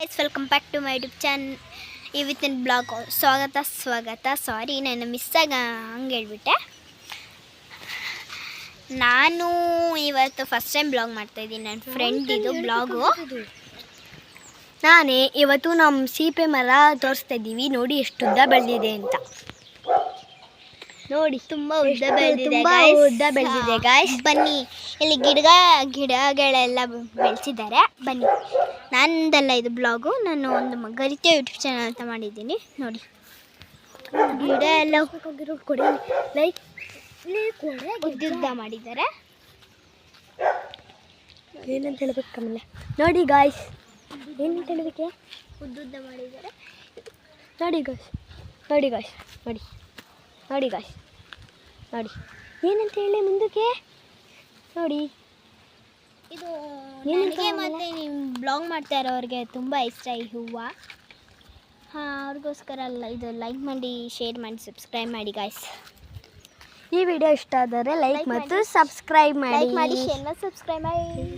Welcome back to my YouTube channel. ಇವತ್ತಿನ blog ಸ್ವಾಗತ. Sorry, ನಾನು ಮಿಸ್ಸಾಗ ಹಂಗೆ ಹೇಳ್ಬಿಟ್ಟೆ. ನಾನು ಇವತ್ತು ಫಸ್ಟ್ ಟೈಮ್ ಬ್ಲಾಗ್ ಮಾಡ್ತಾಯಿದ್ದೀನಿ. ನನ್ನ ಫ್ರೆಂಡ್ ಇದು ಬ್ಲಾಗು. ನಾನೇ ಇವತ್ತು ನಮ್ಮ ಸೀಪೆ ಮರ ತೋರಿಸ್ತಾ ಇದ್ದೀವಿ. ನೋಡಿ ಎಷ್ಟು ಉದ್ದ ಬೆಳೆದಿದೆ ಅಂತ. ನೋಡಿ ತುಂಬ ಉದ್ದ ಬೆಳೆದಿದೆ ಗಾಯ್ಸ್. ಬನ್ನಿ, ಇಲ್ಲಿ ಗಿಡಗಳೆಲ್ಲ ಬೆಳೆಸಿದ್ದಾರೆ. ಬನ್ನಿ, ನಂದಲ್ಲ ಇದು ಬ್ಲಾಗು. ನಾನು ಒಂದು ಮಗರಿಕೆ ಯೂಟ್ಯೂಬ್ ಚಾನಲ್ ಅಂತ ಮಾಡಿದ್ದೀನಿ. ನೋಡಿ, ಗಿಡ ಎಲ್ಲ ಉದ್ದುದ್ದ ಮಾಡಿದ್ದಾರೆ. ಏನಂತ ಹೇಳ್ಬೇಕು ಕಮಲೆ? ನೋಡಿ ಗಾಯ್ಸ್, ಏನಂತ ಹೇಳಬೇಕೆ? ಉದ್ದುದ್ದ ಮಾಡಿದ್ದಾರೆ. ನೋಡಿ ಗಾಯ್ಸ್, ನೋಡಿ ಗಾಯ್ಸ್, ನೋಡಿ ನೋಡಿ ಗಾಯ್ಸ್, ನೋಡಿ ಏನಂತ ಹೇಳಿ ಮುಂದಕ್ಕೆ ನೋಡಿ. ಇದು ನನಗೆ ಮತ್ತು ನಿಮ್ಮ ಬ್ಲಾಗ್ ಮಾಡ್ತಾ ಇರೋರಿಗೆ ತುಂಬ ಇಷ್ಟ ಈ ಹೂವು. ಅವ್ರಿಗೋಸ್ಕರ ಇದು ಲೈಕ್ ಮಾಡಿ, ಶೇರ್ ಮಾಡಿ, ಸಬ್ಸ್ಕ್ರೈಬ್ ಮಾಡಿ ಗಾಯ್ಸ್. ಈ ವಿಡಿಯೋ ಇಷ್ಟ ಆದರೆ ಲೈಕ್ ಮತ್ತು ಸಬ್ಸ್ಕ್ರೈಬ್ ಮಾಡಿ. ಶೇರ್ ಮಾಡಿ, ಸಬ್ಸ್ಕ್ರೈಬ್ ಮಾಡಿ.